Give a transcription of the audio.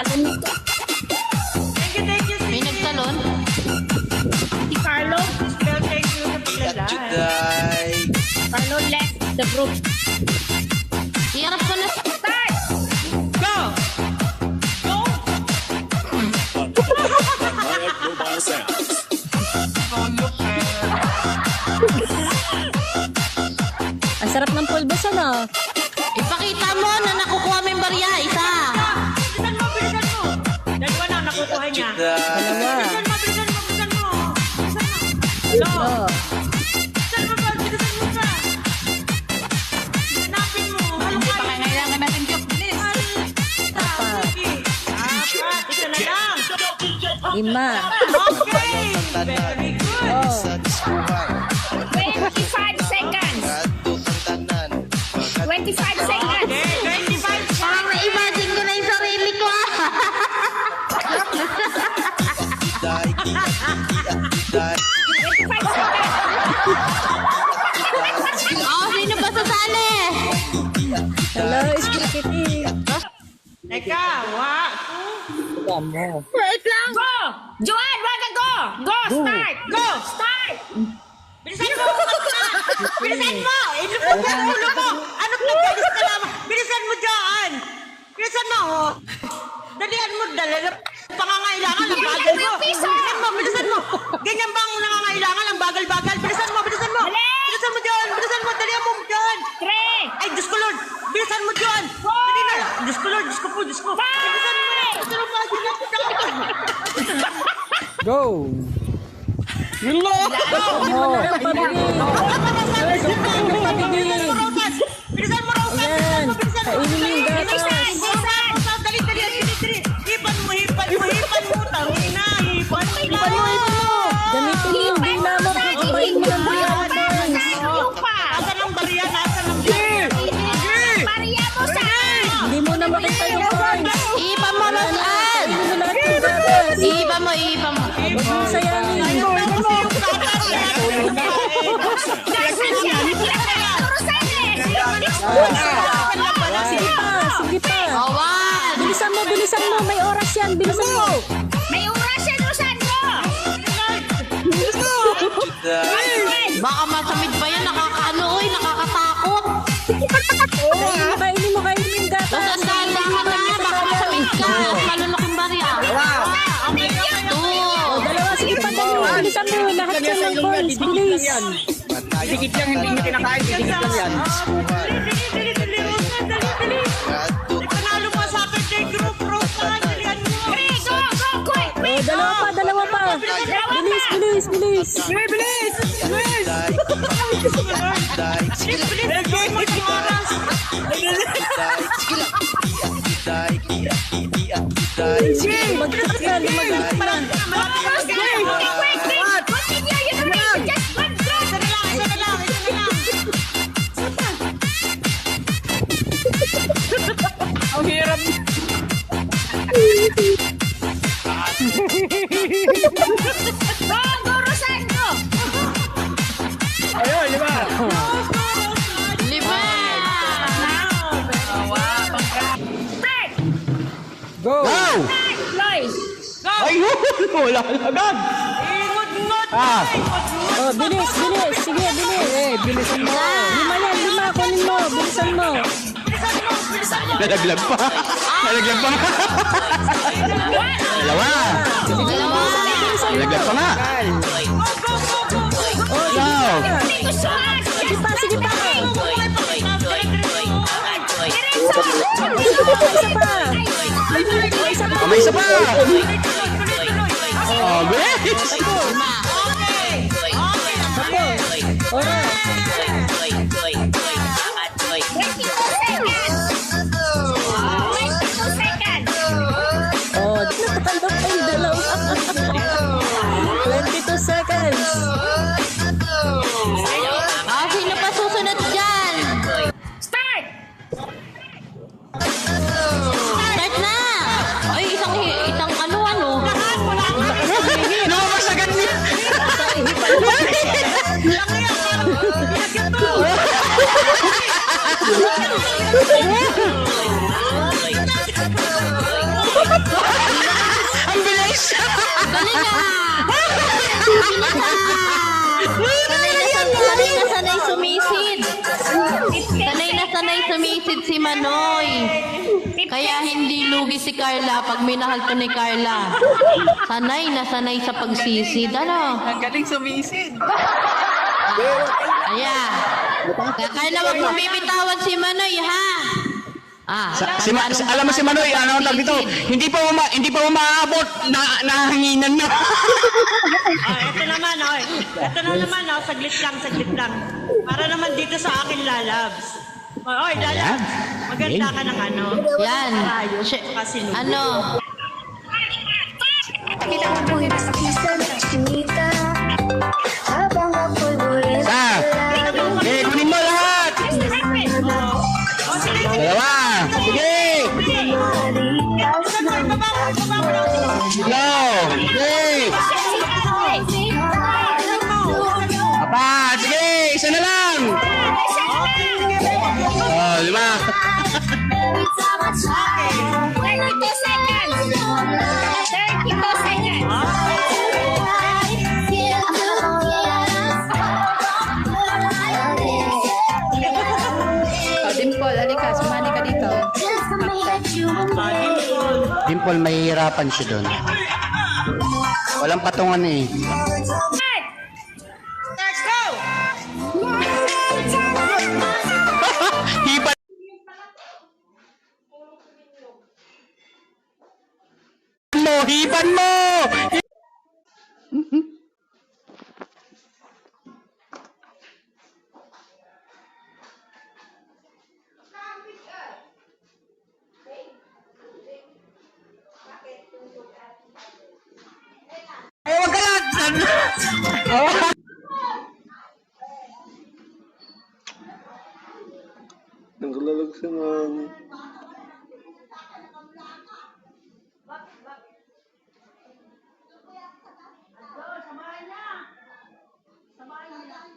nagtalon ka. Thank you. May nagtalon? Si Carlo. Spell thank you sa paglalay. Juday. Carlo left the group. Iharap ko na. Start! Go! Go! Riot Mobile Sounds. Ang sarap ng pulbos, ano? Ipakita mo na nakukuha mo yung barya. Isa. Bilisan mo. Dalawa na nakukuha niya. Juday. Dalawa. Bilisan mo. Bilisan mo. Ito. Bilisan mo pa. Hanapin mo. Hindi pa kailangan natin joke. Bilis. Apat. Isa na lang. 5. Okay. Very good. Oh. Sa diskuhan. 25 seconds. Kadto tantanan. 25 seconds. Okay, 25 Parang na-imagine ko na yung sarili ko. Juday. Juday. 25 seconds. Oh, sino ba sasali? Hello, Skill Kitty. Teka, wa. Wait lang. Go! Joanne, wag go! Go! Start! Go! Start! Bilisan mo. Bilisan mo. Ilupog mo ang ulo mo. Ano pinagkagis ka naman? Bilisan mo dyan. Bilisan mo. Oh. Dalihan mo. Pangangailangan ang bagal mo. Bilisan mo. Ganyan bang nangangailangan ang bagal-bagal? Bilisan mo. Dali! Bilisan mo dyan. Bilisan mo. Dalihan mo dyan. 3! Ay, Diyos ko Lord. Bilisan mo dyan. Dali na. Diyos ko Lord. Diyos ko po. Diyos ko. Bilisan mo. Bilisan mo. Go! Bilisan mo, Rosa. Ayan. Kainin mo yung gatas. Dali. Hipan mo. Tangina. Hipan mo. Gamitin mo yung dila mo. Kapain mo yung dila mo. Asan ang bariya? Asan ang bariya? Maria mo sa! Hindi mo na makita yung coins. Iipa mo, Rosal. Kainin mo lahat yung gatas. Iipa mo. Huwag mo sayangin. Nasaan siya? Sige pa. Awan. Bilisan mo. May oras yan. Bilisan mo. May oras yan, Rosando! Juday. Baka masamid pa yan. Nakakatakot. Kainin mo yung gatas. Rosal, dahan na. Baka masamid ka. Malunok yung barya. O, dalawa. Sige pa, dalawa. Bilisan mo. Lahat yan ng coins. Bilis. Dikit lang, hindi nyo kinakain. Dikit lang yan. Dali, Rosa. Dali. Kadto Panalo mo sa akin kay group, Rosa. Dalihan mo. Go, quick! O, dalawa pa. Bilis. Bilis! Juday. Juday. Bilis mo yung oras. Juday. Juday. Magkat ka. Lumagat ka. Continue, you don't need to just one go! Isa na lang. Ang hirap. Go, Rosando! Ayun, di ba? Lima. Start! Go. Lois! Ayun! Wala agad. Ingot-ngot. O, bilis. Sige, bilis. Bilisan mo. 5 yan. 5. Kunin mo. Bilisan mo. Nalaglag pa. Dalawa. Dalawa. Nalaglag pa nga. Go. Sige pa. Isa pa. May isa pa. Oh, bilis. Oras. 22 seconds! Oh, natatandok pa yung dalawa. 22 seconds. Sino pa susunod dyan? Start! Start na. Ay, isang ano. Lumabas agad niya. Sanay na sanay sumisid. Sanay na sanay sumisid si Manoy. Kaya hindi lugi si Carla pag minahal to ni Carla. Sanay na sanay sa pagsisid. Ano? Ang galing sumisid. Kaya, Carla, wag mo bibitawan si Manoy, ha? Alam mo si Manoy, ano ang tawag dito? Hindi pa umaabot, nahanginan na. Ito naman, oh. Ito na naman, oh. Saglit lang. Para naman dito sa akin, lalabs. Oy, lalabs. Maganda ka ng ano. Yan. Kasi Ano? Okay, kunin mo lahat. Dalawa. Sige. Go. Okay. Apat. Sige, isa na lang. Oh, 5. 32 seconds. 32 seconds. Dimple, halika, sumali ka dito. Dimple, mahihirapan siya doon. Walang patungan eh. Let's go! Hipan mo! Hipan mo! Ay, wag ka lang! Naglalag sa mga... Samahan niya.